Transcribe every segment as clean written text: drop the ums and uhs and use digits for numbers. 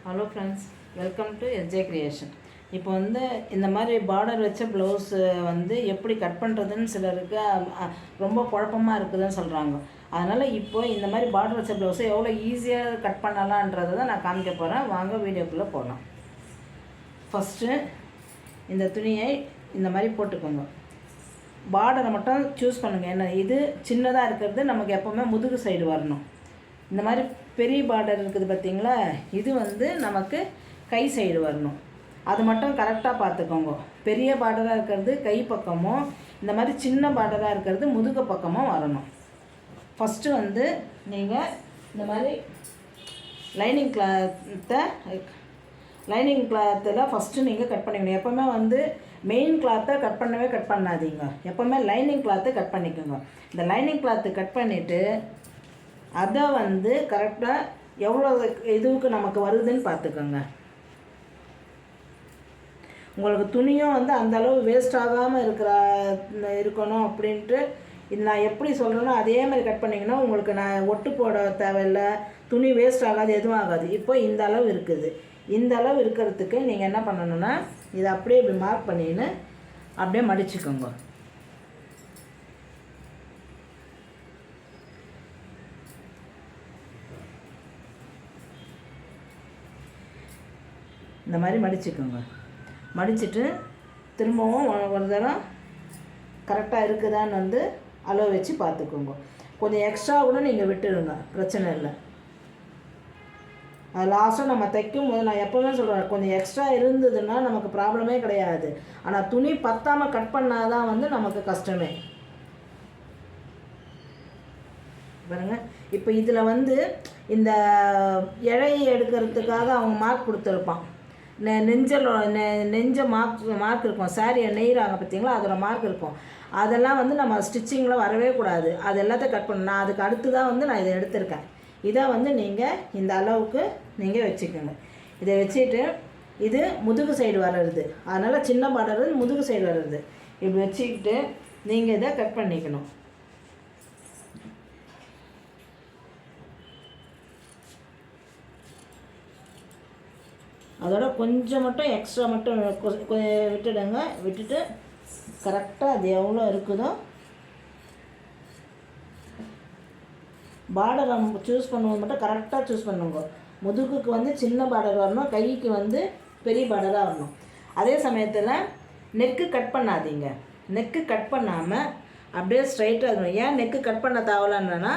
Hello friends, welcome to SJ creation. இப்போ வந்து இந்த மாதிரி பார்டர் வச்ச ப்ளவுஸு வந்து எப்படி கட் பண்ணுறதுன்னு சிலருக்கு ரொம்ப குழப்பமாக இருக்குதுன்னு சொல்கிறாங்க. அதனால் இப்போ இந்த மாதிரி பார்டர் வச்ச ப்ளவுஸை எவ்வளோ ஈஸியாக கட் பண்ணலான்றதை தான் நான் காமிக்க போகிறேன். வாங்க வீடியோக்குள்ளே போகலாம். ஃபஸ்ட்டு இந்த துணியை இந்த மாதிரி போட்டுக்கோங்க. பார்டரை மட்டும் சூஸ் பண்ணுங்கள். என்ன இது சின்னதாக இருக்கிறது நமக்கு எப்போவுமே முதுகு சைடு வரணும். இந்த மாதிரி பெரிய பார்டர் இருக்குது பார்த்திங்களா, இது வந்து நமக்கு கை சைடு வரணும். அது மட்டும் கரெக்டாக பார்த்துக்கோங்க. பெரிய பார்டராக இருக்கிறது கை பக்கமும், இந்த மாதிரி சின்ன பார்டராக இருக்கிறது முதுகு பக்கமும் வரணும். ஃபஸ்ட்டு வந்து நீங்கள் இந்த மாதிரி லைனிங் கிளாத்தில் ஃபஸ்ட்டு நீங்கள் கட் பண்ணிக்கணும். எப்போவுமே வந்து மெயின் கிளாத்தை கட் பண்ணாதீங்க. எப்போவுமே லைனிங் கிளாத்தை கட் பண்ணிக்கோங்க. இந்த லைனிங் கிளாத்து கட் பண்ணிவிட்டு அதை வந்து கரெக்டாக எவ்வளோ இதுவுக்கு நமக்கு வருதுன்னு பார்த்துக்கோங்க. உங்களுக்கு துணியும் வந்து அந்தளவு வேஸ்ட் ஆகாமல் இருக்கணும் அப்படின்ட்டு இது நான் எப்படி சொல்கிறேனோ அதே மாதிரி கட் பண்ணிங்கன்னா உங்களுக்கு நான் ஒட்டு போட தேவையில்லை, துணி வேஸ்ட் ஆகாது, எதுவும் ஆகாது. இப்போ இந்த அளவு இருக்குது. இந்த அளவு இருக்கிறதுக்கு நீங்கள் என்ன பண்ணணுன்னா இதை அப்படியே இப்படி மார்க் பண்ணின்னு அப்படியே மடிச்சுக்கோங்க. இந்த மாதிரி மடிச்சுக்கோங்க. மடிச்சுட்டு திரும்பவும் ஒரு தரம் கரெக்டாக இருக்குதான்னு வந்து அளவு வச்சு பார்த்துக்கோங்க. கொஞ்சம் எக்ஸ்ட்ரா கூட நீங்கள் விட்டுடுங்க, பிரச்சனை இல்லை. அது லாஸ்ட்டாக நம்ம தைக்கும் போது நான் எப்போவுமே சொல்கிறேன், கொஞ்சம் எக்ஸ்ட்ரா இருந்ததுன்னா நமக்கு ப்ராப்ளமே கிடையாது. ஆனால் துணி பத்தாமல் கட் பண்ணால் தான் வந்து நமக்கு கஷ்டமே. பாருங்கள், இப்போ இதில் வந்து இந்த இழையை எடுக்கிறதுக்காக அவங்க மார்க் கொடுத்துருப்பான். நெஞ்ச மார்க் இருக்கும். சாரியை நெய்கிறாங்க பார்த்தீங்களா, அதோட மார்க் இருக்கும். அதெல்லாம் வந்து நம்ம ஸ்டிச்சிங்கில் வரவே கூடாது. அது எல்லாத்தையும் கட் பண்ணணும். நான் அதுக்கு அடுத்து தான் வந்து நான் இதை எடுத்திருக்கேன். இதை வந்து நீங்கள் இந்த அளவுக்கு நீங்கள் வச்சுக்கோங்க. இதை வச்சுட்டு இது முதுகு சைடு வர்றது, அதனால் சின்ன பார்டர் முதுகு சைடு வர்றது. இப்படி வச்சுக்கிட்டு நீங்கள் இதை கட் பண்ணிக்கணும். அதோட கொஞ்சம் மட்டும் எக்ஸ்ட்ரா மட்டும் விட்டுடுங்க. விட்டுட்டு கரெக்டாக அது எவ்வளோ இருக்குதோ பார்டரை சூஸ் பண்ணும்போது மட்டும் கரெக்டாக சூஸ் பண்ணுங்க. முதுகுக்கு வந்து சின்ன பார்டர் வரணும், கைக்கு வந்து பெரிய பார்டராக வரணும். அதே சமயத்தில் நெக்கு கட் பண்ணாதீங்க. நெக்கு கட் பண்ணாமல் அப்படியே ஸ்ட்ரைட்டாக இருக்கணும். ஏன் நெக்கு கட் பண்ண தேவையில்லைன்னா,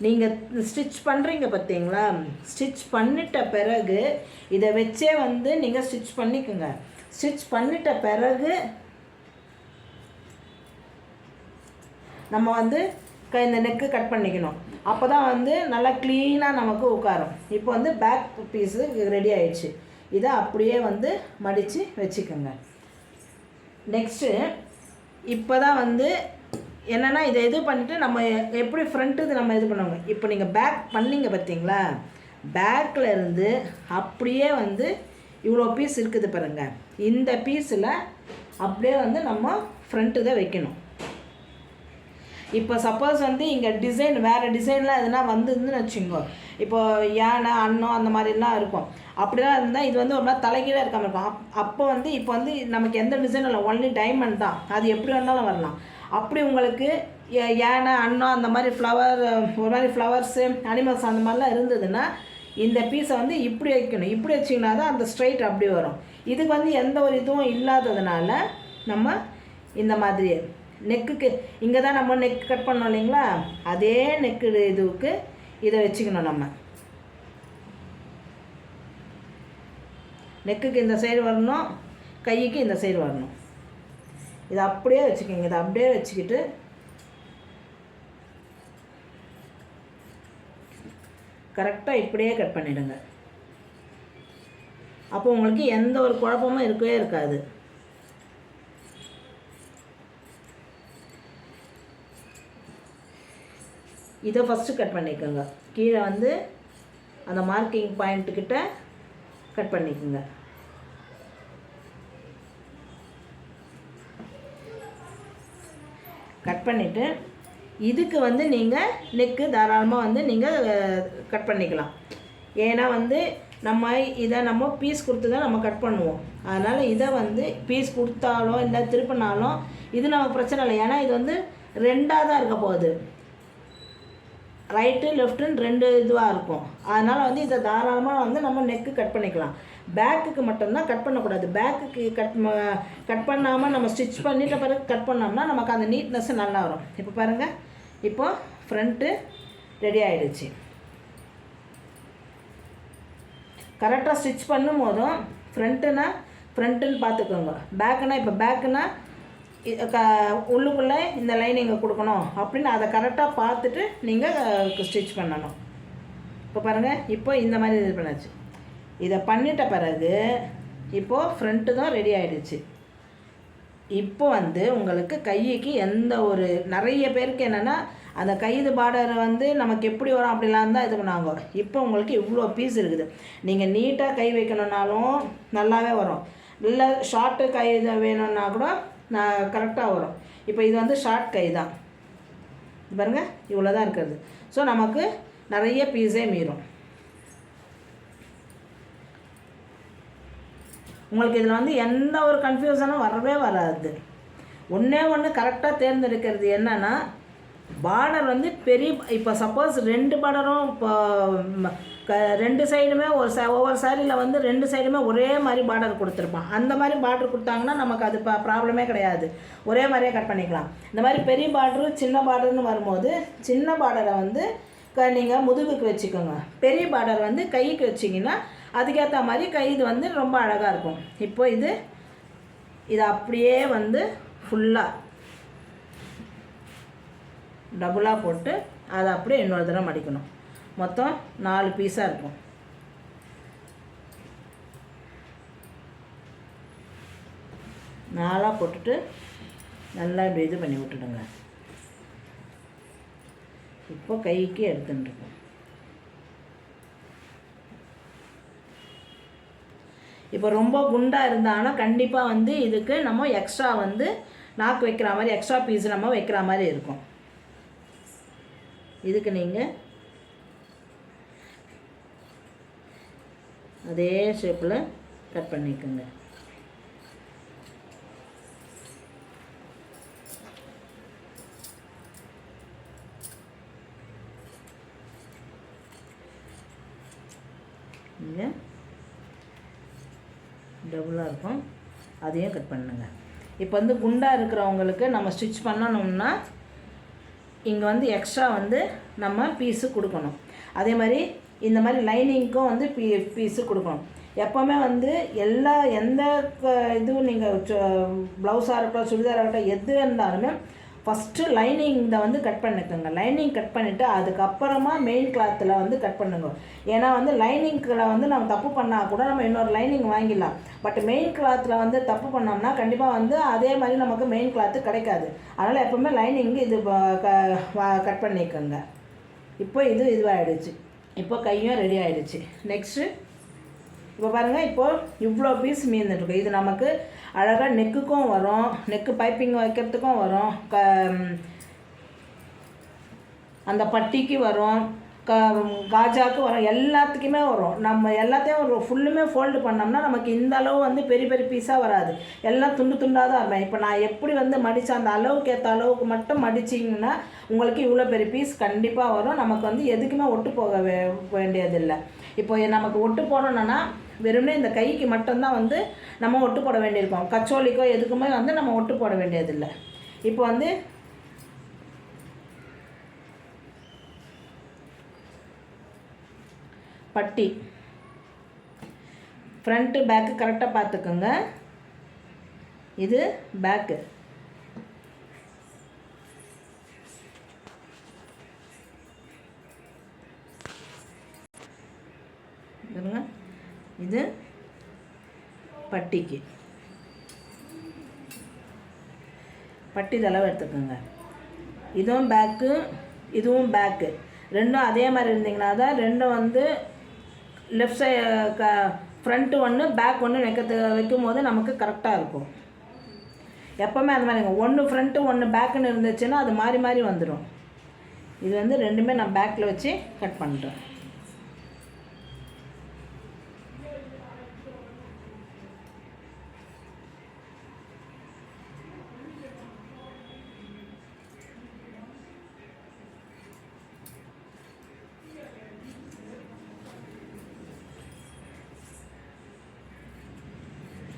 நீங்கள் ஸ்டிச் பண்ணுறீங்க பார்த்தீங்களா, ஸ்டிச் பண்ணிட்ட பிறகு இதை வச்சே வந்து நீங்கள் ஸ்டிச் பண்ணிக்கோங்க. ஸ்டிச் பண்ணிட்ட பிறகு நம்ம வந்து இந்த நெக்கு கட் பண்ணிக்கணும். அப்போ தான் வந்து நல்லா க்ளீனாக நமக்கு உட்காரும். இப்போ வந்து பேக் பீஸு ரெடி ஆயிடுச்சு. இதை அப்படியே வந்து மடித்து வச்சுக்கோங்க. நெக்ஸ்ட்டு இப்போ தான் வந்து என்னென்னா இதை இது பண்ணிவிட்டு நம்ம எப்படி ஃப்ரண்ட்டு இது நம்ம இது பண்ணுவோங்க. இப்போ நீங்கள் பேக் பண்ணிங்க பார்த்தீங்களா, பேக்கில் இருந்து அப்படியே வந்து இவ்வளோ பீஸ் இருக்குது பாருங்கள். இந்த பீஸில் அப்படியே வந்து நம்ம ஃப்ரண்ட்டு தான் வைக்கணும். இப்போ சப்போஸ் வந்து இங்கே டிசைன் வேறு டிசைன்லாம் எதுனா வந்துருந்துன்னு வச்சுக்கோ. இப்போது யானை அன்னம் அந்த மாதிரிலாம் இருக்கும். அப்படிலாம் இருந்தால் இது வந்து ஒரு மாதிரி தலைகீழாக இருக்காமல் இருக்கும். அப்போ வந்து இப்போ வந்து நமக்கு எந்த டிசைனும் இல்லை, ஒன்லி டைமண்ட் தான். அது எப்படி வேணாலும் வரலாம். அப்படி உங்களுக்கு யானை அன்னம் அந்த மாதிரி ஒரு மாதிரி ஃப்ளவர்ஸு அனிமல்ஸ் அந்த மாதிரிலாம் இருந்ததுன்னா இந்த பீஸை வந்து இப்படி வைக்கணும். இப்படி வச்சிங்கன்னா தான் அந்த ஸ்ட்ரைட் அப்படி வரும். இதுக்கு வந்து எந்த ஒரு இதுவும் இல்லாததுனால நம்ம இந்த மாதிரி நெக்குக்கு இங்கே தான் நம்ம நெக் கட் பண்ணோம் இல்லைங்களா, அதே நெக்கு இதுவுக்கு இதை வச்சுக்கணும். நம்ம நெக்குக்கு இந்த சைடு வரணும், கைக்கு இந்த சைடு வரணும். இதை அப்படியே வச்சுக்கோங்க. இதை அப்படியே வச்சுக்கிட்டு கரெக்டாக இப்படியே கட் பண்ணிவிடுங்க. அப்போ உங்களுக்கு எந்த ஒரு குழப்பமும் இருக்கவே இருக்காது. இதை ஃபஸ்ட்டு கட் பண்ணிக்கோங்க. கீழே வந்து அந்த மார்க்கிங் பாயிண்ட்டுக்கிட்ட கட் பண்ணிக்கோங்க. கட் பண்ணிவிட்டு இதுக்கு வந்து நீங்கள் நெக்கு தாராளமாக வந்து நீங்கள் கட் பண்ணிக்கலாம். ஏன்னா வந்து நம்ம இதை நம்ம பீஸ் கொடுத்து தான் நம்ம கட் பண்ணுவோம். அதனால் இதை வந்து பீஸ் கொடுத்தாலும் இல்லை திருப்பினாலும் இது நமக்கு பிரச்சனை இல்லை. ஏன்னா இது வந்து 2ஆக தான் இருக்க போகுது, ரைட்டு லெஃப்ட்டுன்னு 2 இதுவாக இருக்கும். அதனால் வந்து இதை தாராளமாக வந்து நம்ம நெக்கு கட் பண்ணிக்கலாம். பேக்குக்கு மட்டும்தான் கட் பண்ணக்கூடாது. பேக்குக்கு கட் பண்ணாமல் நம்ம ஸ்டிச் பண்ணிட்ட பிறகு கட் பண்ணோம்னா நமக்கு அந்த நீட்னஸ்ஸு நல்லா வரும். இப்போ பாருங்கள், இப்போது ஃப்ரண்ட்டு ரெடி ஆகிடுச்சு. கரெக்டாக ஸ்டிச் பண்ணும் போதும் ஃப்ரண்ட்டுன்னு பார்த்துக்கோங்க. பேக்குனா இப்போ பேக்குனா உள்ளுக்குள்ளே இந்த லைனிங்கை கொடுக்கணும் அப்படின்னு அதை கரெக்டாக பார்த்துட்டு நீங்கள் ஸ்டிச் பண்ணணும். இப்போ பாருங்கள், இப்போ இந்த மாதிரி இது பண்ணாச்சு. இதை பண்ணிட்ட பிறகு இப்போது ஃப்ரண்ட்டு தான் ரெடி ஆகிடுச்சு. இப்போ வந்து உங்களுக்கு கைக்கு எந்த ஒரு நிறைய பேருக்கு என்னென்னா அந்த கைது பார்டர் வந்து நமக்கு எப்படி வரும் அப்படிலாம் தான் இது பண்ணாங்க. இப்போ உங்களுக்கு இவ்வளோ பீஸ் இருக்குது. நீங்கள் நீட்டாக கை வைக்கணுன்னாலும் நல்லாவே வரும். இல்லை ஷார்ட்டு கை இதை வேணும்னா கூட நான் கரெக்டாக வரும். இப்போ இது வந்து ஷார்ட் கை தான் பாருங்கள், இவ்வளோ தான் இருக்கிறது. ஸோ நமக்கு நிறைய பீஸே மீறும். உங்களுக்கு இதில் வந்து எந்த ஒரு கன்ஃபியூஷனும் வரவே வராது. ஒன்று கரெக்டாக தேர்ந்தெடுக்கிறது என்னென்னா பார்டர் வந்து இப்போ சப்போஸ் 2 பார்டரும் இப்போ 2 சைடுமே ஒவ்வொரு சாரியில் வந்து 2 சைடுமே ஒரே மாதிரி பார்டர் கொடுத்துருப்பான். அந்த மாதிரி பார்டர் கொடுத்தாங்கன்னா நமக்கு அது ப்ராப்ளமே கிடையாது, ஒரே மாதிரியே கட் பண்ணிக்கலாம். இந்த மாதிரி பெரிய பார்டரு சின்ன பார்டர்னு வரும்போது சின்ன பார்டரை வந்து நீங்கள் முதுகுக்கு வச்சுக்கோங்க, பெரிய பார்டர் வந்து கைக்கு வச்சிங்கன்னா அதுக்கேற்ற மாதிரி கை இது வந்து ரொம்ப அழகாக இருக்கும். இப்போ இது அப்படியே வந்து ஃபுல்லாக டபுளாக போட்டு அதை அப்படியே இன்னொரு தடவை மடிக்கணும். மொத்தம் 4 பீஸாக இருக்கும். நாலாக போட்டுட்டு நல்லா இப்படி இது பண்ணி விட்டுடுங்க. இப்போ கைக்கு எடுத்துட்டுருக்கோம். இப்போ ரொம்ப குண்டாக இருந்தாங்கன்னா கண்டிப்பாக வந்து இதுக்கு நம்ம எக்ஸ்ட்ரா வந்து நாக்கு வைக்கிற மாதிரி எக்ஸ்ட்ரா பீஸ் நம்ம வைக்கிற மாதிரி இருக்கும். இதுக்கு நீங்கள் அதே ஷேப்பில் கட் பண்ணிக்கோங்க. இங்கே டபுளாக இருக்கும், அதையும் கட் பண்ணுங்க. இப்போ வந்து குண்டாக இருக்கிறவங்களுக்கு நம்ம ஸ்டிச் பண்ணணும்னா இங்கே வந்து எக்ஸ்ட்ரா வந்து நம்ம பீஸு கொடுக்கணும். அதே மாதிரி இந்த மாதிரி லைனிங்க்கும் வந்து பீஸு கொடுக்கணும். எப்போவுமே வந்து எந்த இதுவும் நீங்கள் ப்ளவுஸாக இருக்கட்டும் சுடிதாராக இருக்கட்டும் எது இருந்தாலுமே ஃபஸ்ட்டு லைனிங் இதை வந்து கட் பண்ணிக்கோங்க. லைனிங் கட் பண்ணிவிட்டு அதுக்கப்புறமா மெயின் கிளாத்தில் வந்து கட் பண்ணுங்க. ஏன்னா வந்து லைனிங்கில் வந்து நம்ம தப்பு பண்ணால் கூட நம்ம இன்னொரு லைனிங் வாங்கிடலாம். பட் மெயின் கிளாத்தில் வந்து தப்பு பண்ணோம்னா கண்டிப்பாக வந்து அதே மாதிரி நமக்கு மெயின் கிளாத்து கிடைக்காது. அதனால் எப்போவுமே லைனிங் இது கட் பண்ணிக்கோங்க. இப்போ இதுவாகிடுச்சு. இப்போ கையும் ரெடி ஆகிடுச்சு. நெக்ஸ்ட்டு இப்போ பாருங்கள், இப்போது இவ்வளோ பீஸ் மீந்துட்டுருக்கு. இது நமக்கு அழகாக நெக்குக்கும் வரும், நெக்கு பைப்பிங் வைக்கிறதுக்கும் வரும், அந்த பட்டிக்கு வரும், காஜாவுக்கு வரும், எல்லாத்துக்குமே வரும். நம்ம எல்லாத்தையும் ஒரு ஃபுல்லுமே ஃபோல்டு பண்ணோம்னா நமக்கு இந்த அளவு வந்து பெரிய பெரிய பீஸாக வராது, எல்லாம் துண்டு துண்டாக தான் இருக்கும். இப்போ நான் எப்படி வந்து மடித்த அந்த அளவுக்கு ஏற்ற அளவுக்கு மட்டும் மடிச்சிங்கன்னா உங்களுக்கு இவ்வளோ பெரிய பீஸ் கண்டிப்பாக வரும். நமக்கு வந்து எதுக்குமே ஒட்டு போக வேண்டியதில்லை. இப்போ நமக்கு ஒட்டு போடணுன்னா வெறுமனே இந்த கைக்கு மட்டும்தான் வந்து நம்ம ஒட்டு போட வேண்டியிருக்கோம். கச்சோலிக்கோ எதுக்குமே வந்து நம்ம ஒட்டு போட வேண்டியதில்லை. இப்போ வந்து பட்டி ஃப்ரண்ட்டு பேக்கு கரெக்டாக பார்த்துக்கோங்க. இது பேக்கு, இது பட்டிக்கு பட்டி தளவு எடுத்துக்கோங்க. இதுவும் பேக்கு இதுவும் பேக்கு, ரெண்டும் அதே மாதிரி இருந்தீங்கன்னா தான் ரெண்டும் வந்து லெஃப்ட் சைடு ஃப்ரண்ட்டு ஒன்று பேக் ஒன்று வைக்கும் போது நமக்கு கரெக்டாக இருக்கும். எப்போவுமே அந்த மாதிரிங்க, ஒன்று ஃப்ரண்ட்டு ஒன்று பேக்குன்னு இருந்துச்சுன்னா அது மாறி மாறி வந்துடும். இது வந்து ரெண்டுமே நான் பேக்கில் வச்சு கட் பண்ணுறேன்.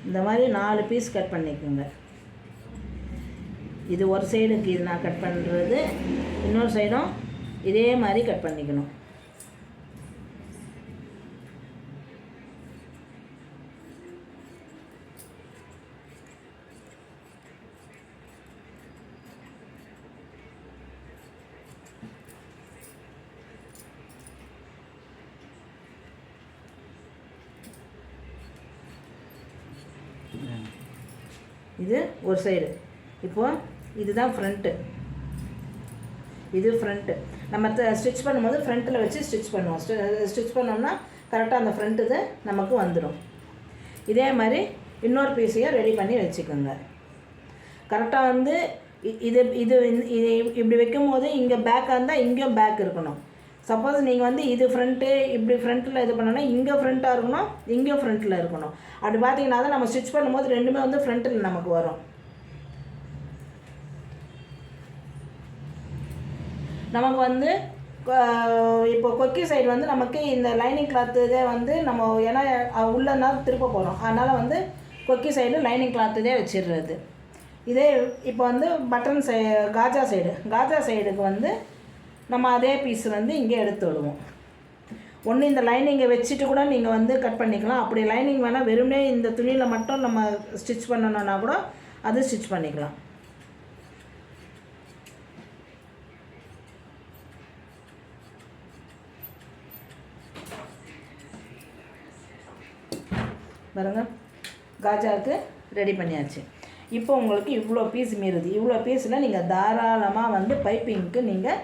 இந்த மாதிரி 4 பீஸ் கட் பண்ணிக்கோங்க. இது ஒரு சைடுக்கு இது நான் கட் பண்ணுறது, இன்னொரு சைடும் இதே மாதிரி கட் பண்ணிக்கணும். இது ஒரு சைடு. இப்போது இதுதான் ஃப்ரண்ட்டு, இது ஃப்ரண்ட்டு. நம்ம ஸ்டிச் பண்ணும்போது ஃப்ரண்ட்டில் வச்சு ஸ்டிச் பண்ணுவோம். ஸ்டிச் பண்ணோம்னா கரெக்டாக அந்த ஃப்ரண்ட்டு இது நமக்கு வந்துடும். இதே மாதிரி இன்னொரு பீஸையும் ரெடி பண்ணி வச்சுக்கோங்க. கரெக்டாக வந்து இது இது இது இப்படி வைக்கும் போது இங்கே பேக்காக இருந்தால் இங்கேயும் பேக் இருக்கணும். சப்போஸ் நீங்கள் வந்து இது ஃப்ரண்ட்டு இப்படி ஃப்ரண்ட்டில் இது பண்ணோன்னா இங்கே ஃப்ரண்ட்டாக இருக்கணும், இங்கேயும் ஃப்ரண்ட்டில் இருக்கணும். அப்படி பார்த்தீங்கன்னா தான் நம்ம ஸ்டிச் பண்ணும்போது ரெண்டுமே வந்து ஃப்ரண்ட்டில் நமக்கு வரும். நமக்கு வந்து இப்போ கொக்கி சைடு வந்து நமக்கு இந்த லைனிங் கிளாத்து இதே வந்து நம்ம ஏன்னா உள்ளனா திருப்ப போகிறோம், அதனால் வந்து கொக்கி சைடு லைனிங் கிளாத்து இதே வச்சிடுறது. இதே இப்போ வந்து பட்டன் காஜா சைடுக்கு வந்து நம்ம அதே பீஸ் வந்து இங்கே எடுத்து விடுவோம். ஒன்று இந்த லைனிங்கை வச்சுட்டு கூட நீங்கள் வந்து கட் பண்ணிக்கலாம். அப்படி லைனிங் வேணால் வெறுமனே இந்த துணியில் மட்டும் நம்ம ஸ்டிச் பண்ணணுன்னா கூட அது ஸ்டிச் பண்ணிக்கலாம். பாருங்க, காஜாவுக்கு ரெடி பண்ணியாச்சு. இப்போ உங்களுக்கு இவ்வளோ பீஸ் மீறுது. இவ்வளோ பீஸில் நீங்கள் தாராளமாக வந்து பைப்பிங்க்கு நீங்கள்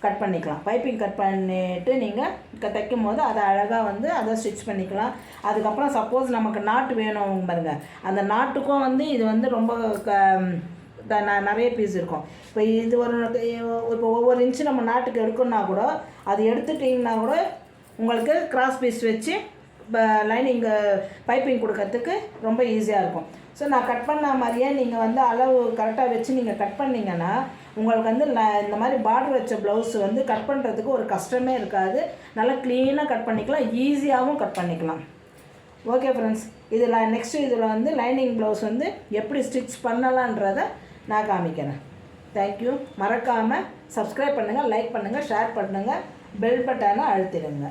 கட் பண்ணிக்கலாம். பைப்பிங் கட் பண்ணிவிட்டு நீங்கள் தைக்கும் போது அதை அழகாக வந்து அதை ஸ்டிச் பண்ணிக்கலாம். அதுக்கப்புறம் சப்போஸ் நமக்கு நாட்டு வேணும் பாருங்கள், அந்த நாட்டுக்கும் வந்து இது வந்து ரொம்ப நிறைய பீஸ் இருக்கும். இப்போ இது இப்போ ஒவ்வொரு இன்ச்சு நம்ம நாட்டுக்கு எடுக்கணுன்னா கூட அது எடுத்துட்டிங்கன்னா கூட உங்களுக்கு கிராஸ் பீஸ் வச்சு லைனிங் பைப்பிங் கொடுக்கறதுக்கு ரொம்ப ஈஸியாக இருக்கும். ஸோ நான் கட் பண்ண மாதிரியே நீங்கள் வந்து அளவு கரெக்டாக வச்சு நீங்கள் கட் பண்ணிங்கன்னா உங்களுக்கு வந்து இந்த மாதிரி பார்டர் வச்ச ப்ளவுஸ் வந்து கட் பண்ணுறதுக்கு ஒரு கஷ்டமே இருக்காது. நல்லா க்ளீனாக கட் பண்ணிக்கலாம், ஈஸியாகவும் கட் பண்ணிக்கலாம். ஓகே ஃப்ரெண்ட்ஸ், இதில் நெக்ஸ்ட்டு இதில் வந்து லைனிங் ப்ளவுஸ் வந்து எப்படி ஸ்டிச் பண்ணலான்றதை நான் காமிக்கிறேன். தேங்க்யூ. மறக்காமல் சப்ஸ்கிரைப் பண்ணுங்கள், லைக் பண்ணுங்கள், ஷேர் பண்ணுங்கள், பெல் பட்டனை அழுத்திடுங்க.